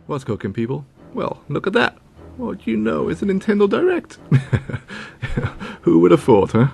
What's cooking, people? Well, look at that. What do you know? It's a Nintendo Direct. Who would have thought, huh?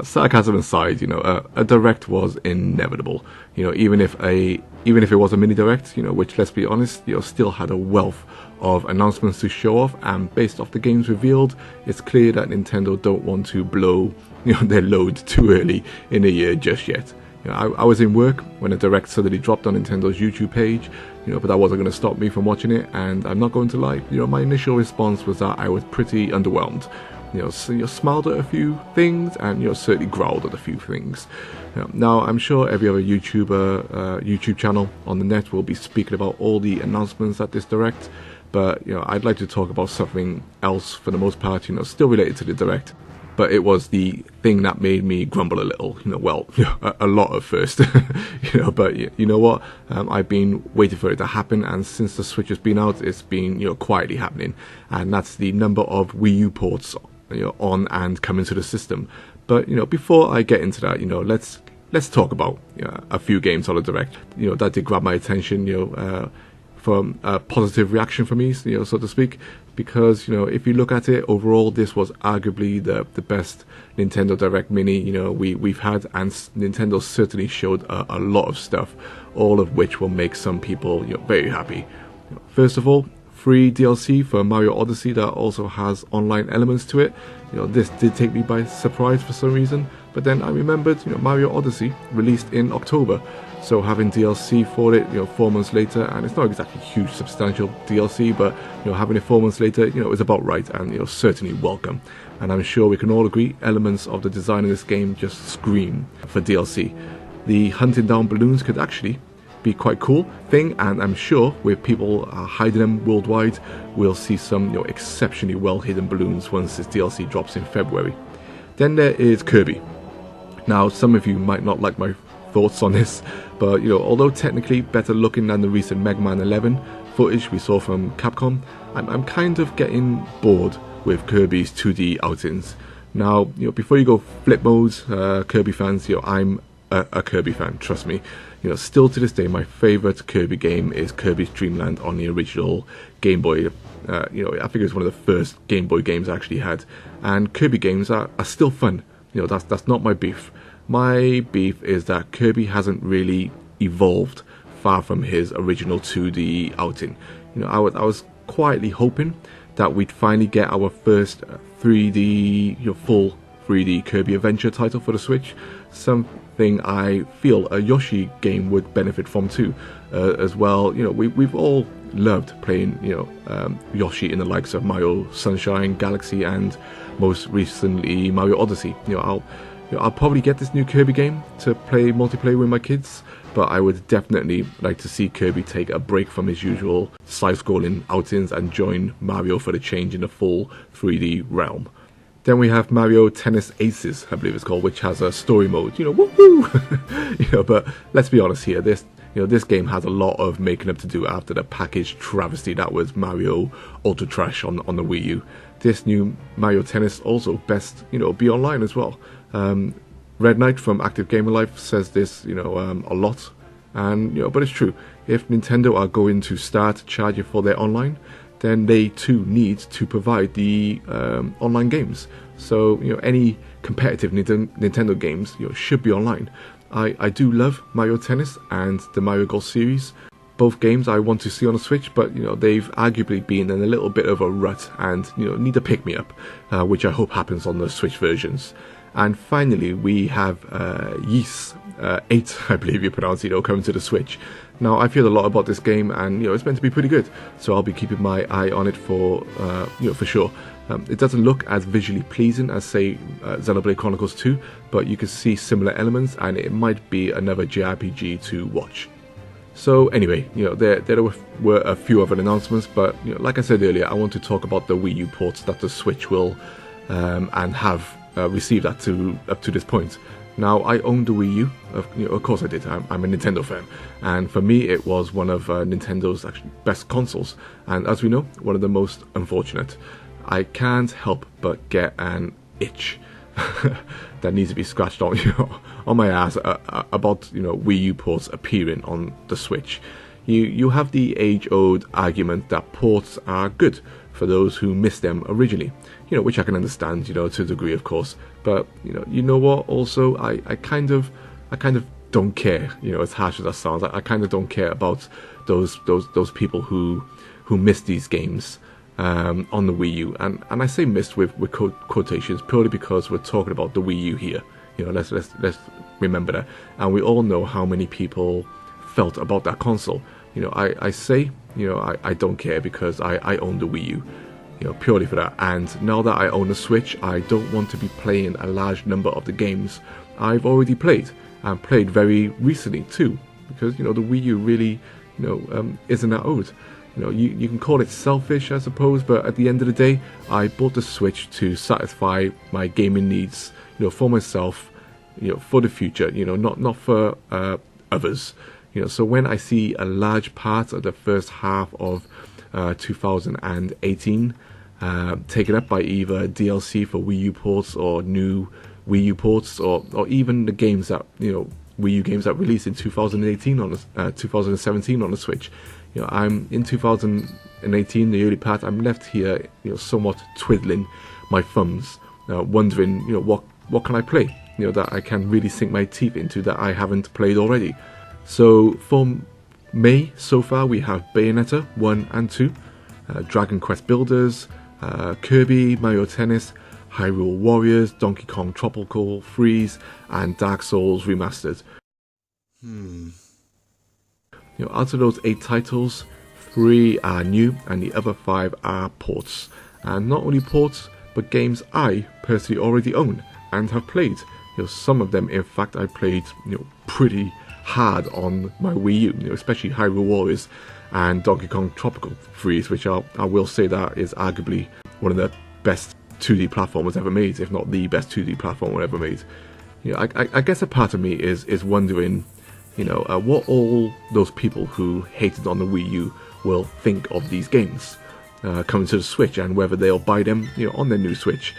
Sarcasm aside, a Direct was inevitable. Even if it was a mini Direct, which, let's be honest, still had a wealth of announcements to show off, and based off the games revealed, it's clear that Nintendo don't want to blow their load too early in the year just yet. I was in work when a Direct suddenly dropped on Nintendo's YouTube page, but that wasn't going to stop me from watching it, and I'm not going to lie, my initial response was that I was pretty underwhelmed. Smiled at a few things, and certainly growled at a few things. Now, I'm sure every other YouTube channel on the net will be speaking about all the announcements at this Direct, but I'd like to talk about something else for the most part, still related to the Direct. But it was the thing that made me grumble a little, a lot at first, but you know what, I've been waiting for it to happen, and since the Switch has been out, it's been, quietly happening, and that's the number of WiiU ports, on and coming to the system. But, before I get into that, let's talk about a few games on the Direct, that did grab my attention, from a positive reaction from me, so to speak, because if you look at it overall, this was arguably the best Nintendo Direct Mini we've had, and Nintendo certainly showed a lot of stuff, all of which will make some people very happy. First of all, free DLC for Mario Odyssey that also has online elements to it. This did take me by surprise for some reason, but then I remembered Mario Odyssey released in October. So having DLC for it, 4 months later, and it's not exactly huge, substantial DLC, but having it 4 months later, is about right, and certainly welcome. And I'm sure we can all agree, elements of the design of this game just scream for DLC. The hunting down balloons could actually be quite cool thing, and I'm sure with people hiding them worldwide, we'll see some exceptionally well hidden balloons once this DLC drops in February. Then there is Kirby. Now, some of you might not like my thoughts on this, but although technically better looking than the recent Mega Man 11 footage we saw from Capcom, I'm kind of getting bored with Kirby's 2D outings. Now, before you go flip modes, Kirby fans, I'm a Kirby fan, trust me. Still to this day, my favorite Kirby game is Kirby's Dream Land on the original Game Boy. I think it was one of the first Game Boy games I actually had, and Kirby games are still fun. That's not my beef. My beef is that Kirby hasn't really evolved far from his original 2D outing. I was quietly hoping that we'd finally get our first 3D, full 3D Kirby adventure title for the Switch. Something I feel a Yoshi game would benefit from too, as well. We've all loved playing, Yoshi in the likes of Mario Sunshine, Galaxy, and most recently Mario Odyssey. I'll probably get this new Kirby game to play multiplayer with my kids, but I would definitely like to see Kirby take a break from his usual side-scrolling outings and join Mario for the change in the full 3D realm. Then we have Mario Tennis Aces, I believe it's called, which has a story mode. Woohoo! But let's be honest here, this game has a lot of making up to do after the packaged travesty that was Mario Ultra Trash on the Wii U. This new Mario Tennis also best, be online as well. Red Knight from Active Gamer Life says this, a lot, and but it's true. If Nintendo are going to start charging for their online, then they too need to provide the online games. So any competitive Nintendo games should be online. I do love Mario Tennis and the Mario Golf series. Both games I want to see on the Switch, but they've arguably been in a little bit of a rut and need a pick me up, which I hope happens on the Switch versions. And finally, we have Ys 8, I believe you pronounce it, coming to the Switch. Now, I feel a lot about this game, and it's meant to be pretty good, so I'll be keeping my eye on it for sure. It doesn't look as visually pleasing as, say, Xenoblade Chronicles 2, but you can see similar elements, and it might be another JRPG to watch. So anyway, there were a few other announcements, but like I said earlier, I want to talk about the Wii U ports that the Switch will and have received up to this point. Now, I own the Wii U. Of course I did. I'm a Nintendo fan. And for me, it was one of Nintendo's actually best consoles. And as we know, one of the most unfortunate. I can't help but get an itch that needs to be scratched on, on my ass about, Wii U ports appearing on the Switch. You have the age-old argument that ports are good for those who missed them originally, which I can understand, to a degree, of course. But you know what? Also, I kind of don't care. As harsh as that sounds, I kind of don't care about those people who missed these games on the Wii U, and I say missed with quotations purely because we're talking about the Wii U here. Let's remember that, and we all know how many people felt about that console. I say, I don't care because I own the Wii U, purely for that. And now that I own a Switch, I don't want to be playing a large number of the games I've already played, and played very recently too, because the Wii U really, isn't that old. You can call it selfish, I suppose, but at the end of the day, I bought the Switch to satisfy my gaming needs, for myself, for the future, not for others. So when I see a large part of the first half of 2018 taken up by either DLC for Wii U ports or new Wii U ports, or even the games that, Wii U games that released in 2018 on 2017 on the Switch. I'm in 2018, the early part. I'm left here, somewhat twiddling my thumbs, wondering, what can I play, that I can really sink my teeth into that I haven't played already. So for May so far, we have Bayonetta 1 and 2, Dragon Quest Builders, Kirby, Mario Tennis, Hyrule Warriors, Donkey Kong Tropical Freeze, and Dark Souls Remastered. Out of those 8 titles, 3 are new and the other 5 are ports. And not only ports, but games I personally already own and have played. Some of them, in fact, I played pretty hard on my Wii U, especially Hyrule Warriors and Donkey Kong Tropical Freeze, which I will say that is arguably one of the best 2D platformers ever made, if not the best 2D platformer ever made. I guess a part of me is wondering, what all those people who hated on the Wii U will think of these games coming to the Switch, and whether they'll buy them, on their new Switch.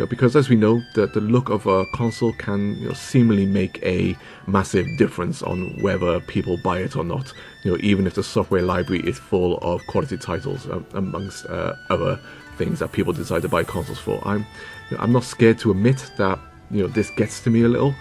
Because as we know, the look of a console can, seemingly make a massive difference on whether people buy it or not. Even if the software library is full of quality titles, amongst other things that people decide to buy consoles for. I'm not scared to admit that this gets to me a little,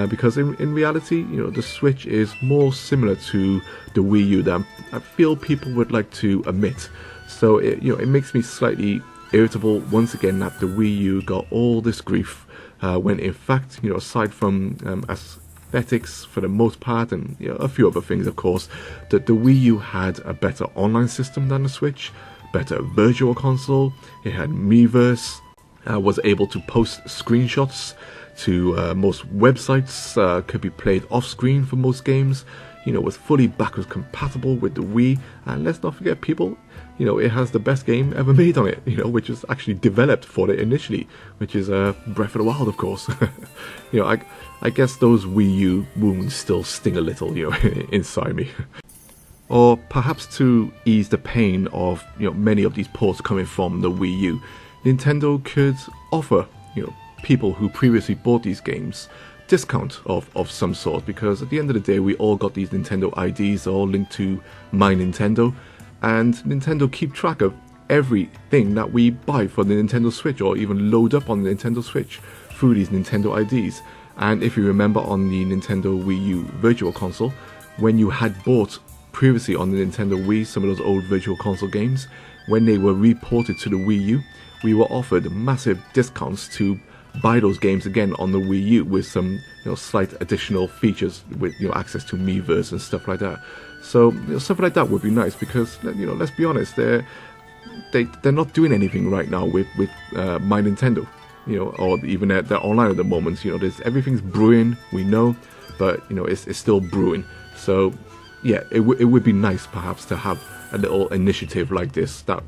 because in reality, the Switch is more similar to the Wii U than I feel people would like to admit. So it makes me slightly irritable once again that the Wii U got all this grief, when in fact, aside from aesthetics for the most part, and a few other things, of course, that the Wii U had a better online system than the Switch, better virtual console, it had Miiverse, was able to post screenshots to most websites, could be played off screen for most games, was fully backwards compatible with the Wii, and let's not forget, people, it has the best game ever made on it, which was actually developed for it initially, which is Breath of the Wild, of course. I guess those Wii U wounds still sting a little, inside me. Or perhaps to ease the pain of, many of these ports coming from the Wii U, Nintendo could offer, people who previously bought these games discount of some sort, because at the end of the day, we all got these Nintendo IDs all linked to My Nintendo, and Nintendo keep track of everything that we buy for the Nintendo Switch, or even load up on the Nintendo Switch through these Nintendo IDs. And if you remember on the Nintendo Wii U Virtual Console, when you had bought previously on the Nintendo Wii some of those old Virtual Console games, when they were reported to the Wii U, we were offered massive discounts to buy those games again on the Wii U with some slight additional features, with access to Miiverse and stuff like that. So stuff like that would be nice, because let's be honest, they're not doing anything right now with My Nintendo, or even they're online at the moment. Everything's brewing, we know, but it's still brewing. So yeah, it would be nice perhaps to have a little initiative like this that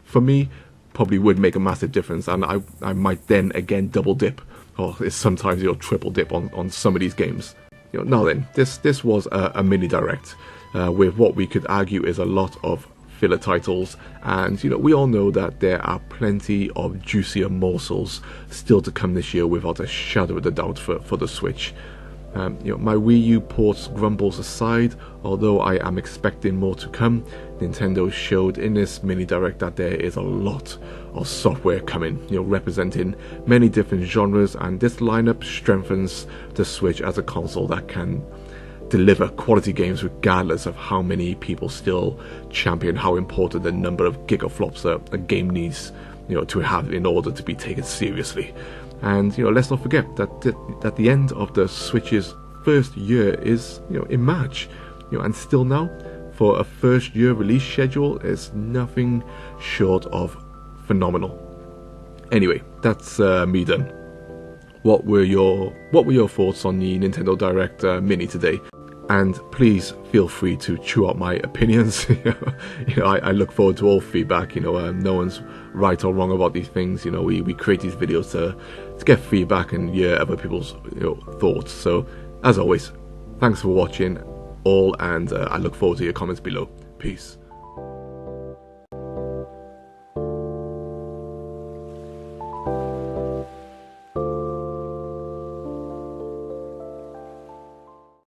for me probably would make a massive difference, and I might then again double dip or it's sometimes triple dip on some of these games. Now then, this was a mini direct with what we could argue is a lot of filler titles, and we all know that there are plenty of juicier morsels still to come this year without a shadow of a doubt for the Switch. My WiiU Ports grumbles aside, although I am expecting more to come, Nintendo showed in this mini direct that there is a lot of software coming, representing many different genres, and this lineup strengthens the Switch as a console that can deliver quality games regardless of how many people still champion how important the number of gigaflops a game needs to have in order to be taken seriously. And let's not forget that the end of the Switch's first year is in March, and still now for a first year release schedule is nothing short of phenomenal. Anyway, that's me done. What were your thoughts on the Nintendo Direct Mini today? And please feel free to chew out my opinions. I look forward to all feedback. No one's right or wrong about these things. We create these videos to get feedback and hear other people's thoughts. So as always, thanks for watching all, and I look forward to your comments below. Peace.